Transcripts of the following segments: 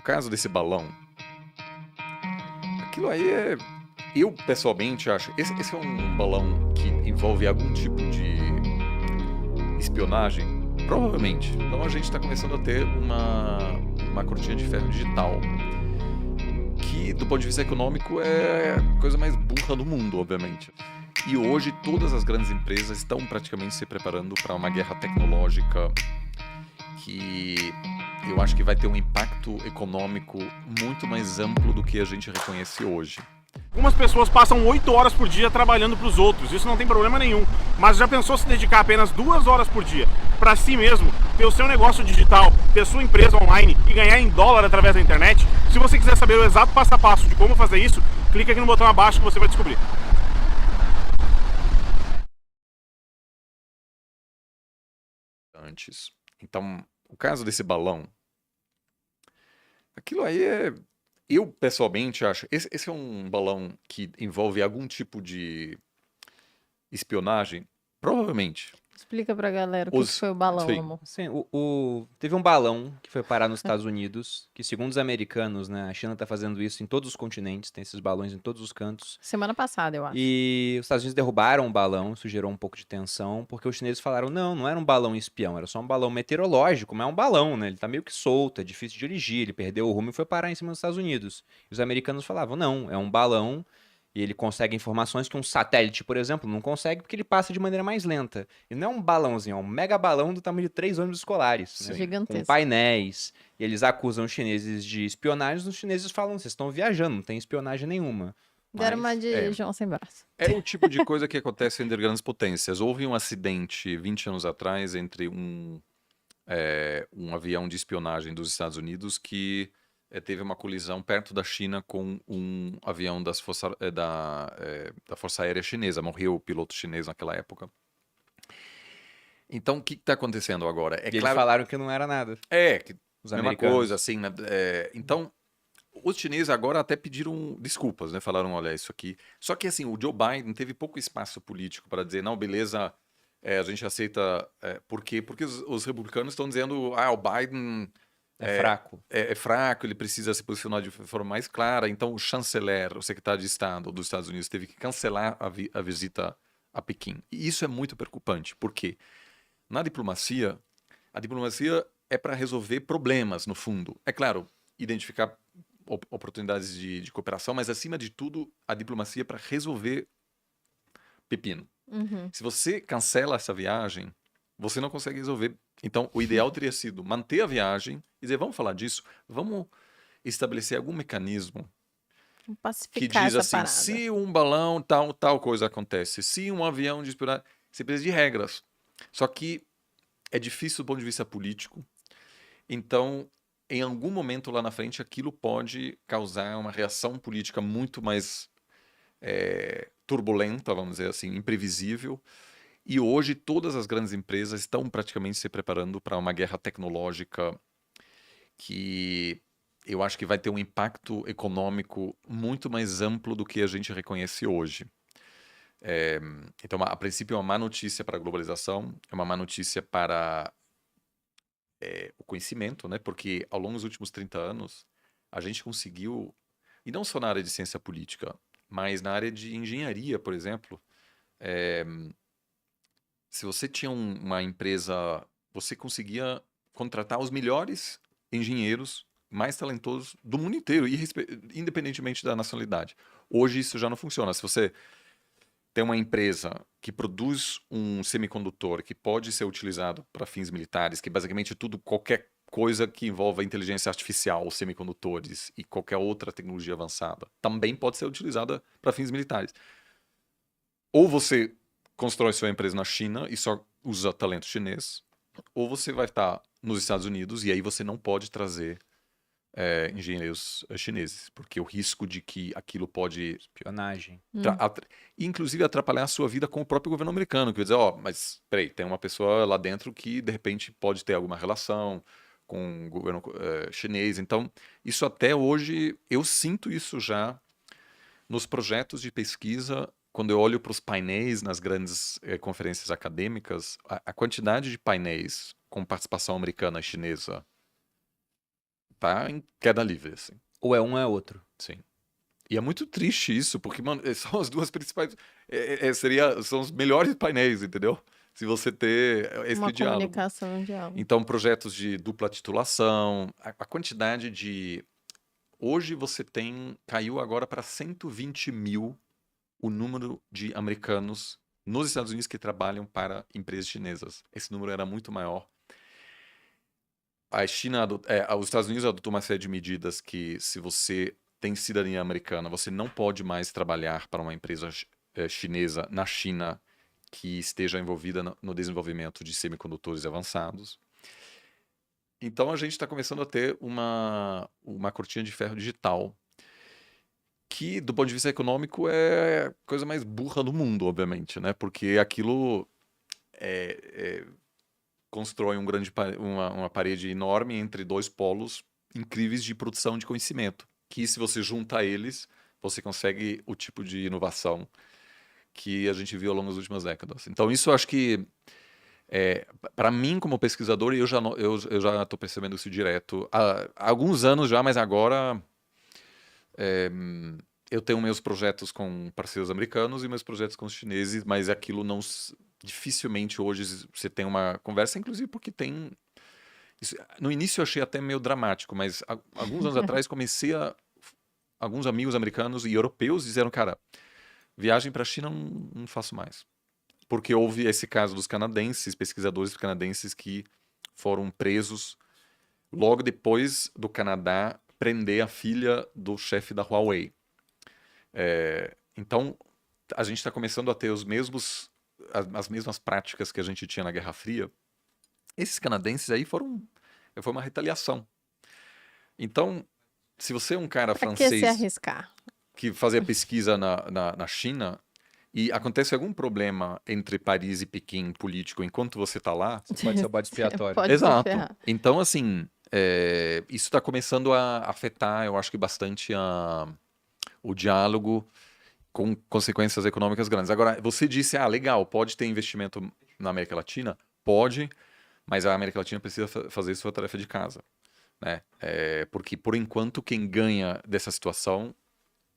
caso desse balão, aquilo aí é. Eu pessoalmente acho. Esse é um balão que envolve algum tipo de espionagem? Provavelmente. Então a gente está começando a ter uma cortina de ferro digital. Que, do ponto de vista econômico, é a coisa mais burra do mundo, obviamente. E hoje todas as grandes empresas estão praticamente se preparando para uma guerra tecnológica que eu acho que vai ter um impacto econômico muito mais amplo do que a gente reconhece hoje. Algumas pessoas passam 8 horas por dia trabalhando para os outros, isso não tem problema nenhum. Mas já pensou se dedicar apenas 2 horas por dia para si mesmo, ter o seu negócio digital, ter sua empresa online e ganhar em dólar através da internet? Se você quiser saber o exato passo a passo de como fazer isso, clique aqui no botão abaixo que você vai descobrir. Antes. Então, o caso desse balão, aquilo aí é. Eu pessoalmente acho. Esse é um balão que envolve algum tipo de espionagem? Provavelmente. Explica pra galera o que Os. foi o balão, Sim. amor. Sim, teve um balão que foi parar nos Estados Unidos, que segundo os americanos, né, a China tá fazendo isso em todos os continentes, tem esses balões em todos os cantos. Semana passada, eu acho. E os Estados Unidos derrubaram o balão, isso gerou um pouco de tensão, porque os chineses falaram, não era um balão espião, era só um balão meteorológico, mas é um balão, né, ele tá meio que solto, é difícil de dirigir, ele perdeu o rumo e foi parar em cima dos Estados Unidos. E os americanos falavam, não, é um balão e ele consegue informações que um satélite, por exemplo, não consegue porque ele passa de maneira mais lenta. E não é um balãozinho, é um mega balão do tamanho de 3 ônibus escolares, né? Com Gigantesco. painéis. E eles acusam os chineses de espionagem, os chineses falam, vocês estão viajando, não tem espionagem nenhuma. Deram uma Mas, de João sem braço. É o tipo de coisa que acontece entre grandes potências. Houve um acidente 20 anos atrás entre um avião de espionagem dos Estados Unidos que teve uma colisão perto da China com um avião da Força Aérea Chinesa. Morreu o piloto chinês naquela época. Então, o que está acontecendo agora? e eles falaram que não era nada. Que Os mesma americanos. coisa, assim, né? Então, os chineses agora até pediram desculpas, né? Falaram, olha, isso aqui. Só que, assim, o Joe Biden teve pouco espaço político para dizer, não, beleza, a gente aceita. Por quê? Porque os republicanos estão dizendo, o Biden É fraco. é fraco, ele precisa se posicionar de forma mais clara. Então, o chanceler, o secretário de Estado dos Estados Unidos, teve que cancelar a visita a Pequim. E isso é muito preocupante, porque na diplomacia, a diplomacia é para resolver problemas, no fundo. É claro, identificar oportunidades de cooperação, mas, acima de tudo, a diplomacia é para resolver pepino. Uhum. Se você cancela essa viagem, você não consegue resolver. Então, o ideal teria sido manter a viagem e dizer, vamos falar disso, vamos estabelecer algum mecanismo Vamos que pacificar diz essa assim, parada. se um balão, tal coisa acontece, se um avião de espionagem, você precisa de regras. Só que é difícil do ponto de vista político. Então, em algum momento lá na frente, aquilo pode causar uma reação política muito mais turbulenta, vamos dizer assim, imprevisível. E hoje todas as grandes empresas estão praticamente se preparando para uma guerra tecnológica que eu acho que vai ter um impacto econômico muito mais amplo do que a gente reconhece hoje. Então, a princípio, é uma má notícia para a globalização, é uma má notícia para o conhecimento, né? Porque ao longo dos últimos 30 anos, a gente conseguiu, e não só na área de ciência política, mas na área de engenharia, por exemplo, se você tinha uma empresa, você conseguia contratar os melhores engenheiros mais talentosos do mundo inteiro, independentemente da nacionalidade. Hoje isso já não funciona. Se você tem uma empresa que produz um semicondutor que pode ser utilizado para fins militares, que basicamente qualquer coisa que envolva inteligência artificial, semicondutores e qualquer outra tecnologia avançada, também pode ser utilizada para fins militares. Ou você constrói sua empresa na China e só usa talento chinês, ou você vai estar nos Estados Unidos e aí você não pode trazer engenheiros chineses, porque o risco de que aquilo pode Espionagem. inclusive atrapalhar a sua vida com o próprio governo americano, que vai dizer, mas peraí, tem uma pessoa lá dentro que de repente pode ter alguma relação com o governo chinês. Então, isso até hoje, eu sinto isso já nos projetos de pesquisa. Quando eu olho para os painéis nas grandes conferências acadêmicas, a quantidade de painéis com participação americana e chinesa tá em queda livre, assim. Ou é um ou é outro. Sim. E é muito triste isso, porque, mano, são as duas principais. São os melhores painéis, entendeu? Se você ter esse Uma diálogo. comunicação, um diálogo. Então, projetos de dupla titulação, a quantidade de. Hoje você tem. Caiu agora para 120 mil o número de americanos nos Estados Unidos que trabalham para empresas chinesas. Esse número era muito maior. A China, os Estados Unidos adotou uma série de medidas que, se você tem cidadania americana, você não pode mais trabalhar para uma empresa chinesa na China que esteja envolvida no desenvolvimento de semicondutores avançados. Então a gente está começando a ter uma cortina de ferro digital que, do ponto de vista econômico, é a coisa mais burra do mundo, obviamente, né? Porque aquilo constrói uma parede enorme entre dois polos incríveis de produção de conhecimento, que, se você junta eles, você consegue o tipo de inovação que a gente viu ao longo das últimas décadas. Então isso eu acho que, para mim como pesquisador, eu já estou percebendo isso direto há alguns anos já, mas agora eu tenho meus projetos com parceiros americanos e meus projetos com os chineses, mas aquilo não... Dificilmente hoje você tem uma conversa, inclusive porque tem... no início eu achei até meio dramático, mas alguns anos atrás alguns amigos americanos e europeus disseram, cara, viagem para a China não faço mais. Porque houve esse caso dos canadenses, pesquisadores canadenses que foram presos logo depois do Canadá prender a filha do chefe da Huawei. Então, a gente está começando a ter as mesmas práticas que a gente tinha na Guerra Fria. Esses canadenses aí foi uma retaliação. Então, se você é um cara Pra que francês se arriscar? que fazia pesquisa na China e acontece algum problema entre Paris e Pequim político enquanto você está lá... Você pode ser o bode expiatório. Pode se Exato. ferrar. Então, assim, isso está começando a afetar, eu acho que bastante o diálogo com consequências econômicas grandes. Agora, você disse, legal, pode ter investimento na América Latina? Pode, mas a América Latina precisa fazer sua tarefa de casa, né? Porque, por enquanto, quem ganha dessa situação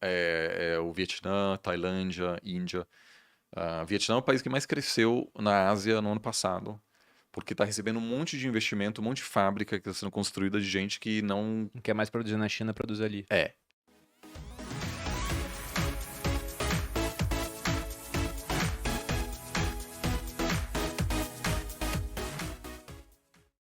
é o Vietnã, Tailândia, Índia. Vietnã é o país que mais cresceu na Ásia no ano passado, porque está recebendo um monte de investimento, um monte de fábrica que está sendo construída de gente que não... Não quer mais produzir na China, produz ali.